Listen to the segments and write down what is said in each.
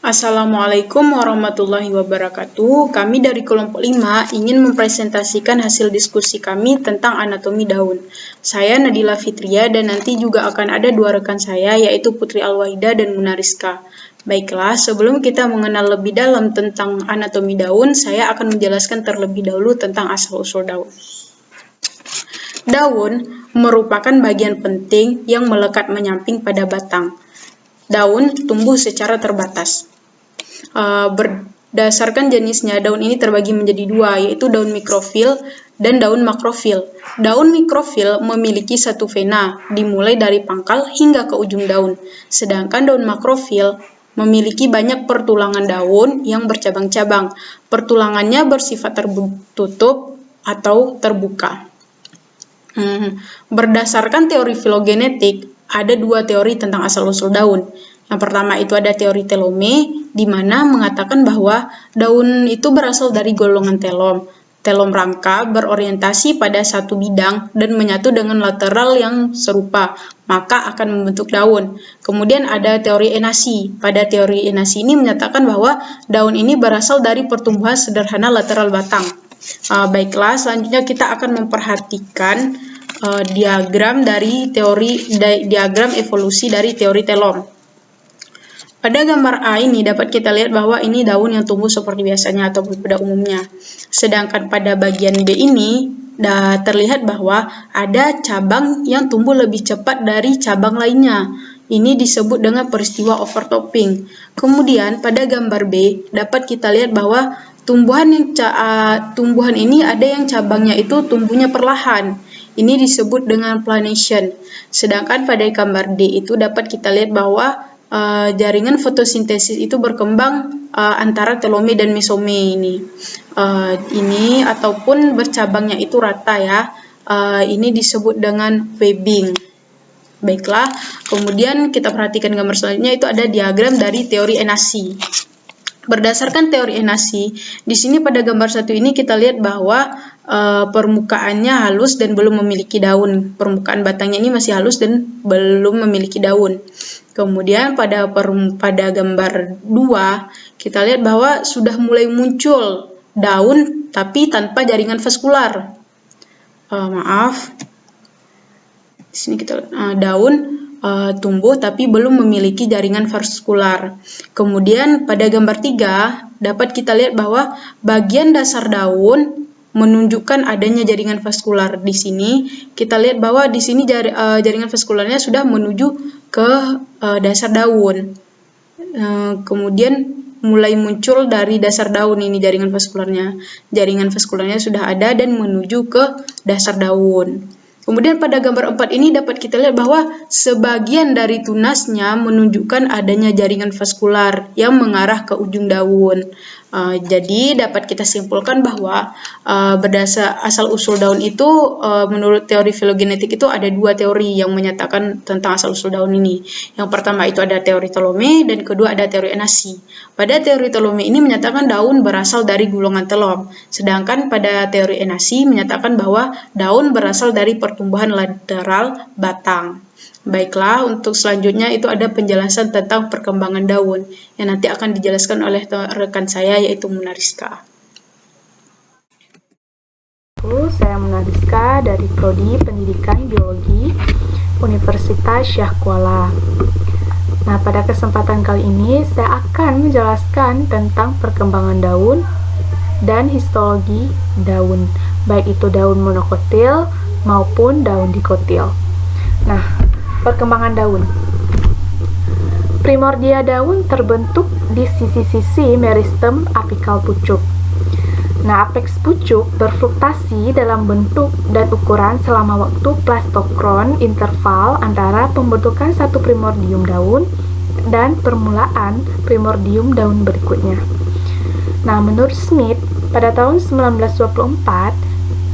Assalamualaikum warahmatullahi wabarakatuh. Kami dari kelompok 5 ingin mempresentasikan hasil diskusi kami tentang anatomi daun. Saya Nadila Fitria dan nanti juga akan ada dua rekan saya yaitu Putri Alwahida dan Munariska. Baiklah, sebelum kita mengenal lebih dalam tentang anatomi daun, saya akan menjelaskan terlebih dahulu tentang asal-usul daun. Daun merupakan bagian penting yang melekat menyamping pada batang. Daun tumbuh secara terbatas. Berdasarkan jenisnya, daun ini terbagi menjadi dua, yaitu daun mikrofil dan daun makrofil. Daun mikrofil memiliki satu vena, dimulai dari pangkal hingga ke ujung daun. Sedangkan daun makrofil memiliki banyak pertulangan daun yang bercabang-cabang. Pertulangannya bersifat tertutup atau terbuka. Berdasarkan teori filogenetik, ada dua teori tentang asal-usul daun. Yang pertama itu ada teori telome, di mana mengatakan bahwa daun itu berasal dari golongan telom. Telom rangka berorientasi pada satu bidang dan menyatu dengan lateral yang serupa, maka akan membentuk daun. Kemudian ada teori enasi. Pada teori enasi ini menyatakan bahwa daun ini berasal dari pertumbuhan sederhana lateral batang. Baiklah, selanjutnya kita akan memperhatikan diagram evolusi dari teori telom. Pada gambar A ini dapat kita lihat bahwa ini daun yang tumbuh seperti biasanya atau pada umumnya. Sedangkan pada bagian B ini terlihat bahwa ada cabang yang tumbuh lebih cepat dari cabang lainnya. Ini disebut dengan peristiwa overtopping. Kemudian pada gambar B dapat kita lihat bahwa tumbuhan ini ada yang cabangnya itu tumbuhnya perlahan. Ini disebut dengan planation. Sedangkan pada gambar D itu dapat kita lihat bahwa jaringan fotosintesis itu berkembang antara telome dan mesome ini. Ini ataupun bercabangnya itu rata ya. Ini disebut dengan webbing. Baiklah, kemudian kita perhatikan gambar selanjutnya itu ada diagram dari teori enasi. Berdasarkan teori enasi, di sini pada gambar satu ini kita lihat bahwa permukaannya halus dan belum memiliki daun. Permukaan batangnya ini masih halus dan belum memiliki daun. Kemudian pada gambar 2 kita lihat bahwa sudah mulai muncul daun tapi tanpa jaringan vaskular. Di sini kita daun tumbuh tapi belum memiliki jaringan vaskular. Kemudian pada gambar 3 dapat kita lihat bahwa bagian dasar daun menunjukkan adanya jaringan vaskular. Di sini kita lihat bahwa di sini jaringan vaskularnya sudah menuju ke dasar daun. Kemudian mulai muncul dari dasar daun ini jaringan vaskularnya. Jaringan vaskularnya sudah ada dan menuju ke dasar daun. Kemudian pada gambar 4 ini dapat kita lihat bahwa sebagian dari tunasnya menunjukkan adanya jaringan vaskular yang mengarah ke ujung daun. Jadi dapat kita simpulkan bahwa berdasar asal-usul daun itu menurut teori filogenetik itu ada dua teori yang menyatakan tentang asal-usul daun ini. Yang pertama itu ada teori telome dan kedua ada teori enasi. Pada teori telome ini menyatakan daun berasal dari golongan telom, sedangkan pada teori enasi menyatakan bahwa daun berasal dari pertumbuhan lateral batang. Baiklah, untuk selanjutnya itu ada penjelasan tentang perkembangan daun yang nanti akan dijelaskan oleh rekan saya yaitu Munariska. Saya Munariska dari Prodi Pendidikan Biologi Universitas Syah Kuala. Nah, pada kesempatan kali ini saya akan menjelaskan tentang perkembangan daun dan histologi daun, baik itu daun monokotil maupun daun dikotil. Nah, perkembangan daun. Primordia daun terbentuk di sisi-sisi meristem apikal pucuk. Nah, apeks pucuk berfluktasi dalam bentuk dan ukuran selama waktu plastokron interval antara pembentukan satu primordium daun dan permulaan primordium daun berikutnya. Nah, menurut Smith, pada tahun 1924,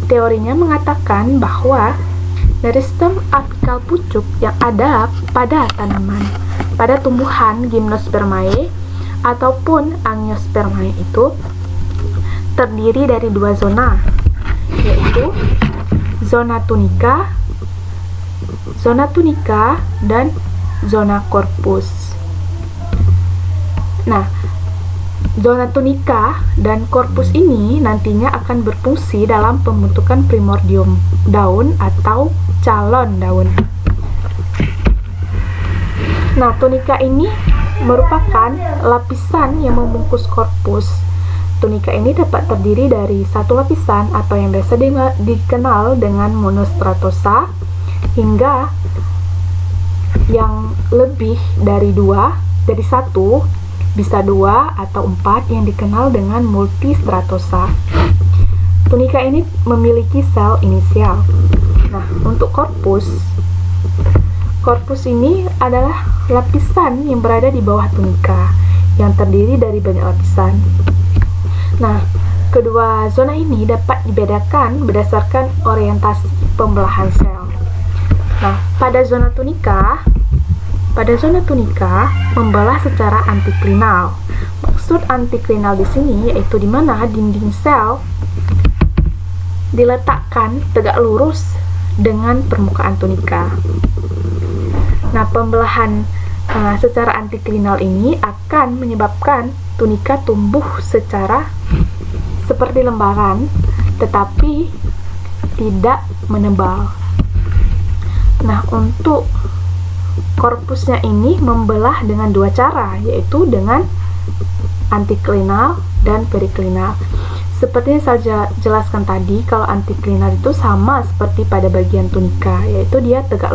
teorinya mengatakan bahwa meristem apikal pucuk yang ada pada tanaman, pada tumbuhan Gymnospermae ataupun Angiospermae itu terdiri dari dua zona, yaitu zona tunica dan zona corpus. Nah, zona tunika dan korpus ini nantinya akan berfungsi dalam pembentukan primordium daun atau calon daun. Nah, tunika ini merupakan lapisan yang membungkus korpus. Tunika ini dapat terdiri dari satu lapisan atau yang biasa dikenal dengan monostratosa hingga yang lebih dari satu, bisa 2 atau 4 yang dikenal dengan multistratosa. Tunika ini memiliki sel inisial. Nah, untuk korpus ini adalah lapisan yang berada di bawah tunika yang terdiri dari banyak lapisan. Nah, kedua zona ini dapat dibedakan berdasarkan orientasi pembelahan sel. Nah, pada zona tunika membelah secara antiklinal. Maksud antiklinal di sini yaitu di mana dinding sel diletakkan tegak lurus dengan permukaan tunika. Nah, pembelahan secara antiklinal ini akan menyebabkan tunika tumbuh seperti lembaran, tetapi tidak menebal. Nah, untuk korpusnya ini membelah dengan dua cara, yaitu dengan antiklinal dan periklinal. Seperti yang saya jelaskan tadi, kalau antiklinal itu sama seperti pada bagian tunika, yaitu dia tegak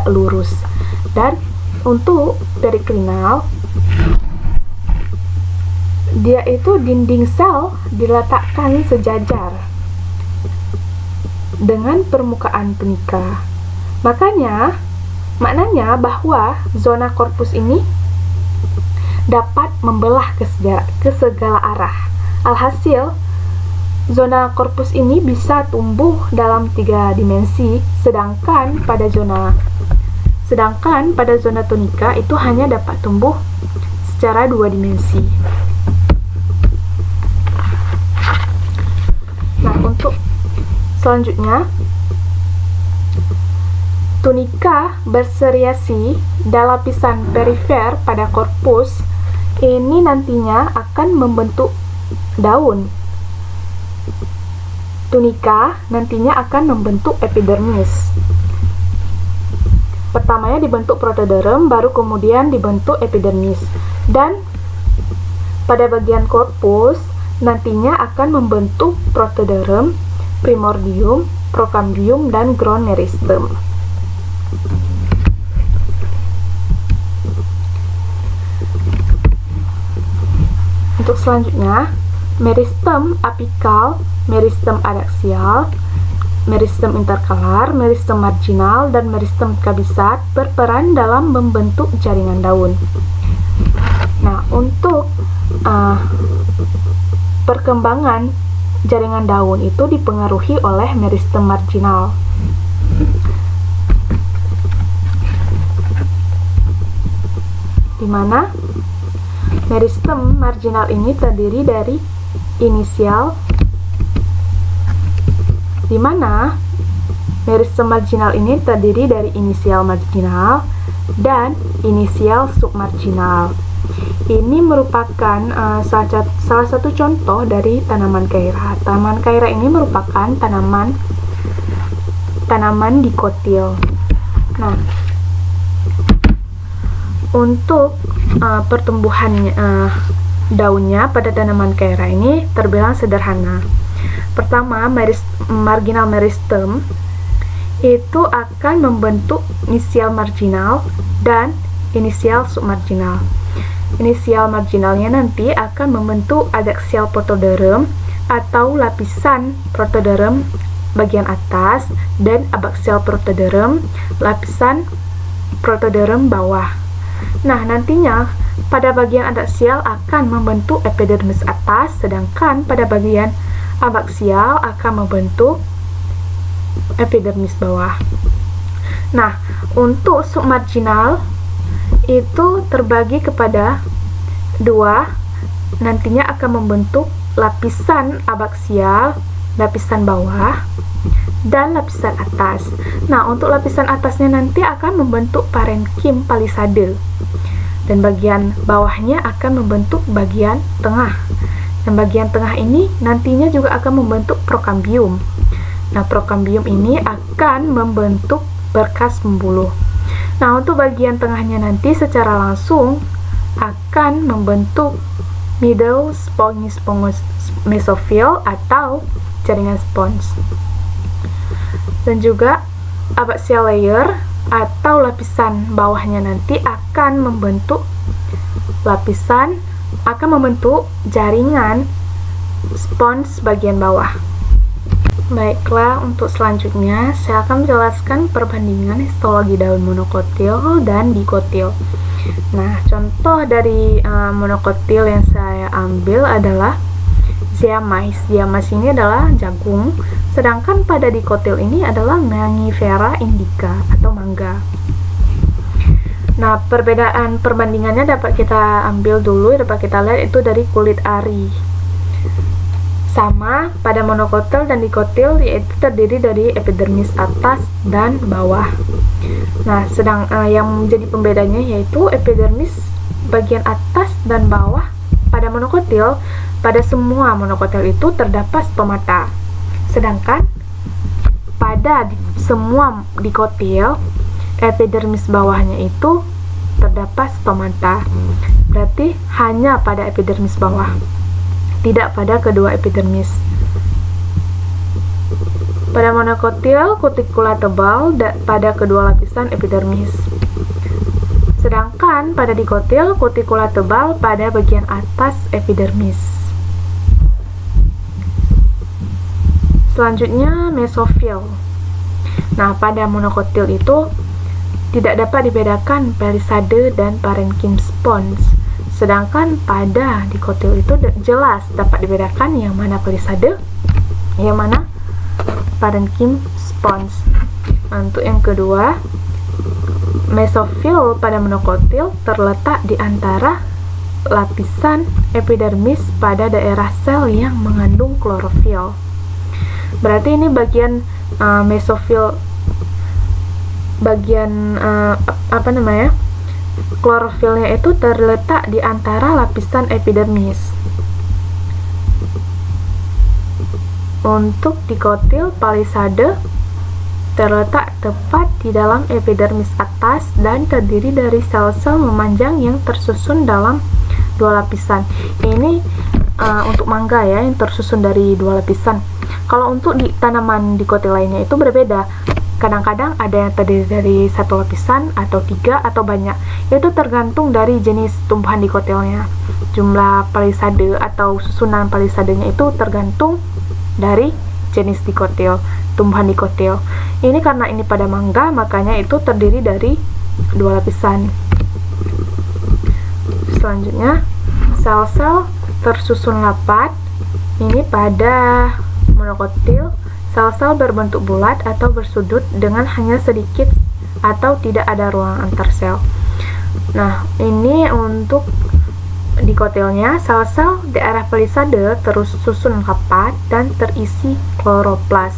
lurus. Dan untuk periklinal, dia itu dinding sel diletakkan sejajar dengan permukaan tunika. Maknanya bahwa zona korpus ini dapat membelah ke segala arah. Alhasil, zona korpus ini bisa tumbuh dalam 3 dimensi, sedangkan pada zona tunika itu hanya dapat tumbuh secara 2 dimensi. Nah, untuk selanjutnya, tunika berseriasi dan lapisan perifer pada korpus ini nantinya akan membentuk daun. Tunika nantinya akan membentuk epidermis. Pertamanya dibentuk protoderm, baru kemudian dibentuk epidermis. Dan pada bagian korpus nantinya akan membentuk protoderm, primordium, prokambium, dan ground meristem. Untuk selanjutnya, meristem apikal, meristem adaksial, meristem interkalar, meristem marginal, dan meristem kabisat berperan dalam membentuk jaringan daun. Nah, untuk perkembangan jaringan daun itu dipengaruhi oleh meristem marginal. Di mana meristem marginal ini terdiri dari inisial, marginal dan inisial submarginal. Ini merupakan salah satu contoh dari tanaman kaira. Tanaman kaira ini merupakan tanaman dikotil. Nah, untuk pertumbuhan daunnya pada tanaman kaira ini terbilang sederhana. Pertama, marginal meristem itu akan membentuk inisial marginal dan inisial submarginal. Inisial marginalnya nanti akan membentuk adaksial protoderm atau lapisan protoderm bagian atas, dan abaksial protoderm lapisan protoderm bawah. Nah, nantinya pada bagian adaksial akan membentuk epidermis atas, sedangkan pada bagian abaksial akan membentuk epidermis bawah. Nah, untuk submarginal itu terbagi kepada 2, nantinya akan membentuk lapisan abaksial, lapisan bawah, dan lapisan atas. Nah, untuk lapisan atasnya nanti akan membentuk parenkim palisade. dan bagian bawahnya akan membentuk bagian tengah. Dan bagian tengah ini nantinya juga akan membentuk prokambium. Nah, prokambium ini akan membentuk berkas pembuluh. Nah, untuk bagian tengahnya nanti secara langsung akan membentuk middle spongy mesophyll atau jaringan spons. Dan juga abaxial layer atau lapisan bawahnya nanti akan membentuk jaringan spons bagian bawah. Baiklah, untuk selanjutnya saya akan menjelaskan perbandingan histologi daun monokotil dan dikotil. Nah, contoh dari monokotil yang saya ambil adalah Zeamais. Zeamais ini adalah jagung, sedangkan pada dikotil ini adalah Mangifera indica atau mangga. Nah, perbandingannya dapat kita ambil dulu, dapat kita lihat itu dari kulit ari. Sama pada monokotil dan dikotil, yaitu terdiri dari epidermis atas dan bawah. Nah, yang menjadi pembedanya yaitu epidermis bagian atas dan bawah pada monokotil. Pada semua monokotil itu terdapat stomata. Sedangkan pada semua dikotil, epidermis bawahnya itu terdapat stomata. Berarti hanya pada epidermis bawah, tidak pada kedua epidermis. Pada monokotil, kutikula tebal pada kedua lapisan epidermis. Sedangkan pada dikotil, kutikula tebal pada bagian atas epidermis. Selanjutnya, mesofil. Nah, pada monokotil itu tidak dapat dibedakan palisade dan parenchyma spons. Sedangkan pada dikotil itu jelas dapat dibedakan yang mana palisade, yang mana parenchyma spons. Untuk yang kedua, mesofil pada monokotil terletak di antara lapisan epidermis pada daerah sel yang mengandung klorofil. Berarti ini bagian mesofil, bagian klorofilnya itu terletak di antara lapisan epidermis. Untuk dikotil, palisade terletak tepat di dalam epidermis atas dan terdiri dari sel-sel memanjang yang tersusun dalam dua lapisan. Ini untuk mangga ya, yang tersusun dari dua lapisan. Kalau untuk di tanaman dikotil lainnya itu berbeda. Kadang-kadang ada yang terdiri dari satu lapisan atau tiga atau banyak. Itu tergantung dari jenis tumbuhan dikotilnya. Jumlah palisade atau susunan palisadenya itu tergantung dari jenis dikotil, tumbuhan dikotil. Ini karena ini pada mangga, makanya itu terdiri dari dua lapisan. Selanjutnya, sel-sel tersusun rapat. Ini pada monokotil, sel-sel berbentuk bulat atau bersudut dengan hanya sedikit atau tidak ada ruang antar sel. Nah, ini untuk dikotilnya, sel-sel daerah palisade tersusun rapat dan terisi kloroplas.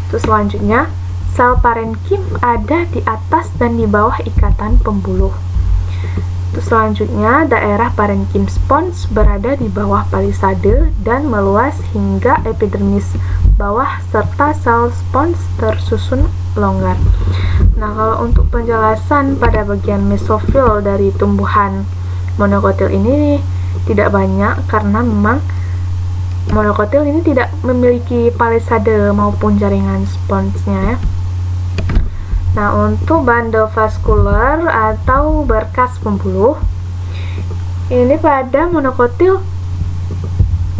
Terus selanjutnya, sel parenchyma ada di atas dan di bawah ikatan pembuluh. Terus selanjutnya, daerah parenchyma spons berada di bawah palisade dan meluas hingga epidermis bawah serta sel spons tersusun longgar. Nah, kalau untuk penjelasan pada bagian mesofil dari tumbuhan monokotil ini tidak banyak karena memang monokotil ini tidak memiliki palisade maupun jaringan sponsnya ya. Nah, untuk bandel vaskular atau berkas pembuluh, ini pada monokotil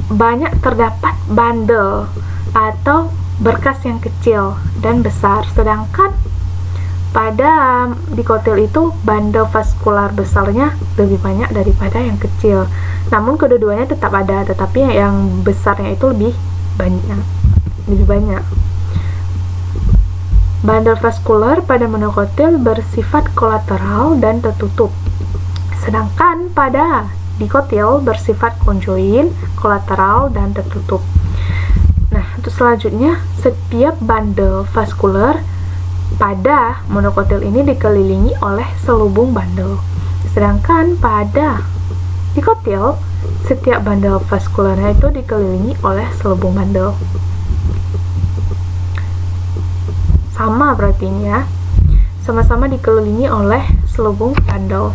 banyak terdapat bandel atau berkas yang kecil dan besar, sedangkan pada dikotil itu bandel vaskular besarnya lebih banyak daripada yang kecil. Namun kedua-duanya tetap ada, tetapi yang besarnya itu lebih banyak. Bandel vaskular pada monokotil bersifat kolateral dan tertutup, sedangkan pada dikotil bersifat konjoin, kolateral, dan tertutup. Nah, untuk selanjutnya, setiap bandel vaskular pada monokotil ini dikelilingi oleh selubung bandel. Sedangkan pada dikotil, setiap bandel vaskularnya itu dikelilingi oleh selubung bandel. Sama berarti ini ya. Sama-sama dikelilingi oleh selubung bandel.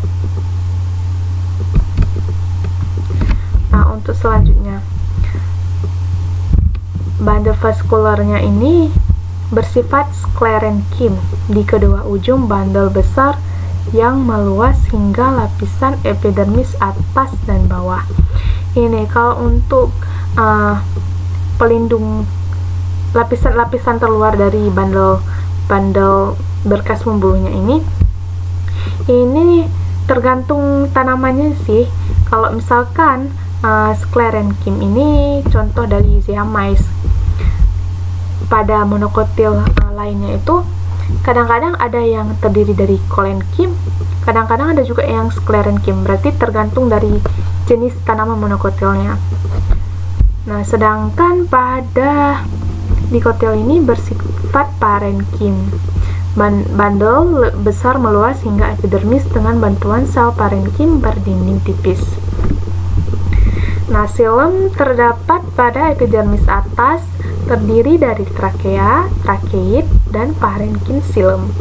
Nah, untuk selanjutnya, bandel vaskularnya ini bersifat sklerenkim di kedua ujung bandel besar yang meluas hingga lapisan epidermis atas dan bawah. Ini kalau untuk pelindung lapisan-lapisan terluar dari bandel berkas pembuluhnya ini tergantung tanamannya sih. Kalau misalkan sklerenkim ini contoh dari zeamais. Pada monokotil lainnya itu kadang-kadang ada yang terdiri dari kolenkim, kadang-kadang ada juga yang sklerenkim, berarti tergantung dari jenis tanaman monokotilnya. Nah, sedangkan pada dikotil ini bersifat parenkim. Bandel besar meluas hingga epidermis dengan bantuan sel parenkim berdinding tipis. Nah, xilem terdapat pada epidermis atas, terdiri dari trakea, trakeit, dan parenkim xilem.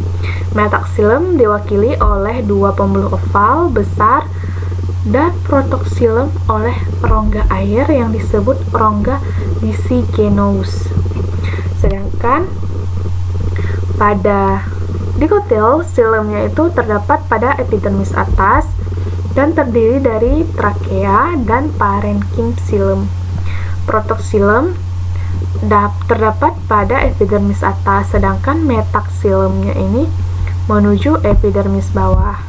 Metaxilem diwakili oleh dua pembuluh oval besar dan protoxilem oleh rongga air yang disebut rongga lisigenous. Sedangkan pada dikotil, xilemnya itu terdapat pada epidermis atas dan terdiri dari trakea dan parenkim xilem. Protoxilem terdapat pada epidermis atas, sedangkan metaxilemnya ini menuju epidermis bawah.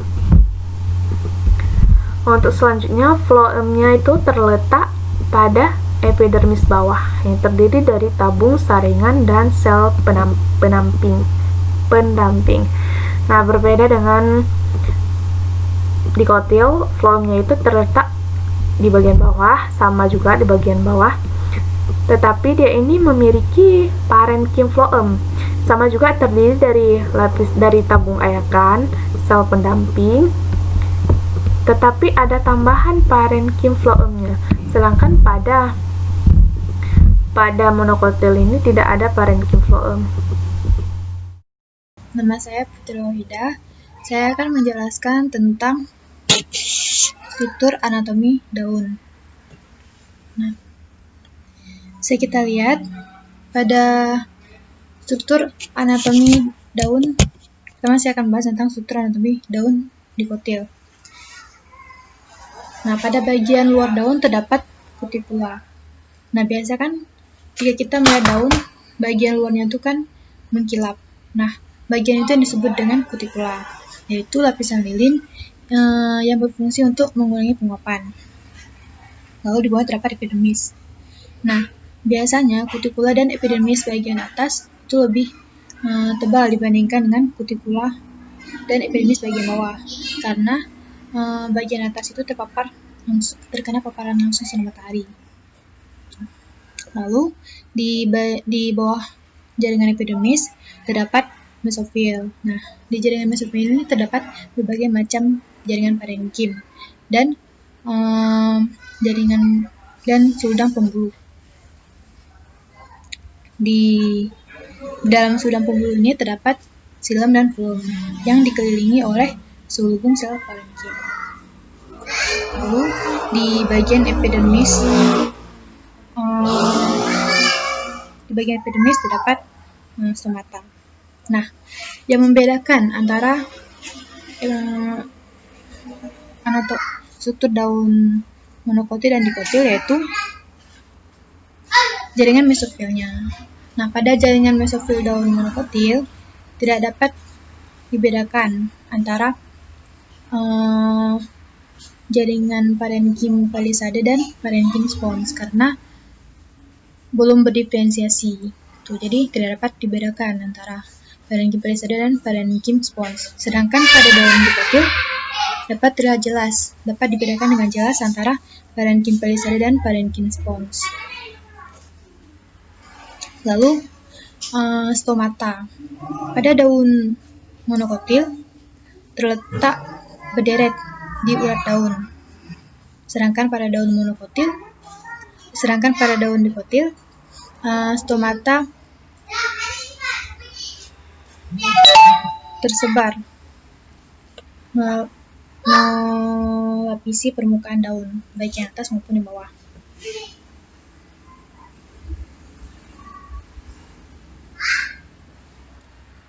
Untuk selanjutnya, floemnya itu terletak pada epidermis bawah yang terdiri dari tabung saringan dan sel pendamping. Nah, berbeda dengan dikotil, floemnya itu terletak di bagian bawah, sama juga di bagian bawah. Tetapi dia ini memiliki parenkim floem, sama juga terdiri dari tabung ayakan, sel pendamping. Tetapi ada tambahan parenkim floemnya. Sedangkan pada monokotil ini tidak ada parenkim floem. Nama saya Putri Wahida. Saya akan menjelaskan tentang struktur anatomi daun. Nah, bisa kita lihat pada struktur anatomi daun. Pertama saya akan bahas tentang struktur anatomi daun dikotil. Nah, pada bagian luar daun terdapat kutikula. Nah, biasa kan jika kita melihat daun, bagian luarnya itu kan mengkilap. Nah, bagian itu yang disebut dengan kutikula, yaitu lapisan lilin yang berfungsi untuk mengurangi penguapan. Lalu di bawah terdapat epidermis. Nah, biasanya kutikula dan epidermis bagian atas itu lebih tebal dibandingkan dengan kutikula dan epidermis bagian bawah, karena bagian atas itu terkena paparan langsung sinar matahari. Lalu di bawah jaringan epidermis terdapat mesofil. Nah, di jaringan mesofil ini terdapat berbagai macam jaringan parenkim dan jaringan dan seludang pembuluh. Di dalam seludang pembuluh ini terdapat xilem dan floem yang dikelilingi oleh selubung sel parenkim. Lalu di bagian epidermis terdapat stomata. Nah, yang membedakan antara struktur daun monokotil dan dikotil yaitu jaringan mesofilnya. Nah, pada jaringan mesofil daun monokotil tidak dapat dibedakan antara jaringan parenkim palisade dan parenkim spons karena belum berdiferensiasi. Jadi tidak dapat dibedakan antara parenkim palisade dan parenkim spons. Sedangkan pada daun dikotil dapat dibedakan dengan jelas antara parenkim palisade dan parenkim spons. Lalu stomata. Pada daun monokotil terletak berderet di urat daun. Sedangkan pada daun dikotil, stomata tersebar melapisi permukaan daun, baik yang atas maupun di bawah.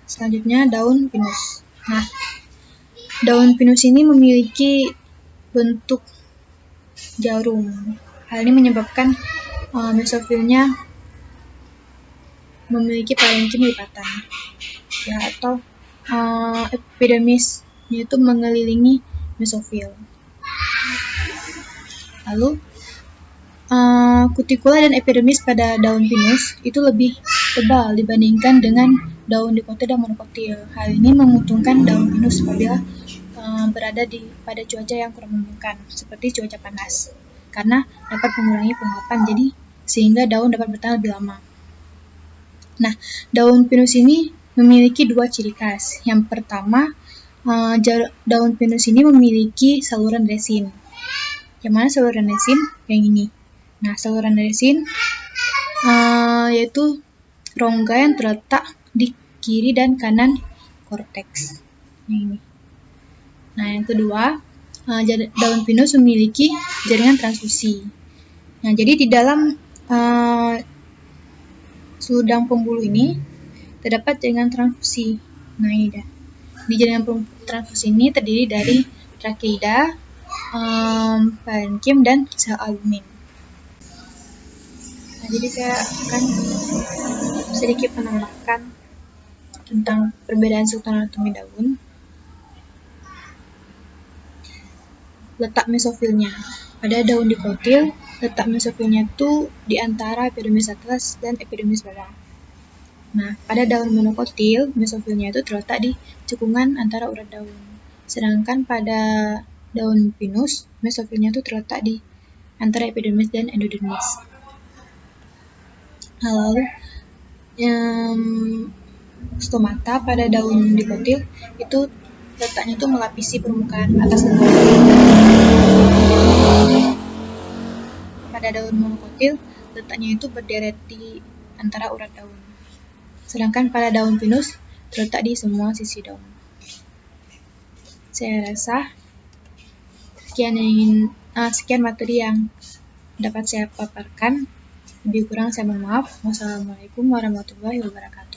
Selanjutnya, daun pinus. Nah, daun pinus ini memiliki bentuk jarum. Hal ini menyebabkan mesofilnya memiliki parenkim lipatan, ya, atau epidermis, yaitu mengelilingi mesofil. Lalu, kutikula dan epidermis pada daun pinus itu lebih tebal dibandingkan dengan daun dikotil dan monokotil. Hal ini menguntungkan daun pinus apabila berada pada cuaca yang kurang memungkinkan, seperti cuaca panas, karena dapat mengurangi penguapan, jadi sehingga daun dapat bertahan lebih lama. Nah, daun pinus ini memiliki dua ciri khas. Yang pertama, daun pinus ini memiliki saluran resin. Yang mana saluran resin? Yang ini. Nah, saluran resin yaitu rongga yang terletak di kiri dan kanan korteks. Yang ini. Nah, yang kedua, daun pinus memiliki jaringan transfusi. Nah, jadi di dalam seludang pembuluh ini terdapat jaringan transfusi. Nah, ini dah. Di jaringan transfusi ini terdiri dari trakeida, parenkim, dan sel albumin. Nah, jadi saya akan sedikit menambahkan tentang perbedaan struktur anatomi daun. Letak mesofilnya. Pada daun dikotil, letak mesofilnya itu di antara epidermis atas dan epidermis bawah. Nah, pada daun monokotil, mesofilnya itu terletak di cekungan antara urat daun. Sedangkan pada daun pinus, mesofilnya itu terletak di antara epidermis dan endodermis. Nah, lalu stomata pada daun dikotil itu letaknya itu melapisi permukaan atas dan bawah. Pada daun monokotil, letaknya itu berderet di antara urat daun. Sedangkan pada daun pinus, terletak di semua sisi daun. Saya rasa sekian materi yang dapat saya paparkan. Lebih kurang saya mohon maaf. Wassalamualaikum warahmatullahi wabarakatuh.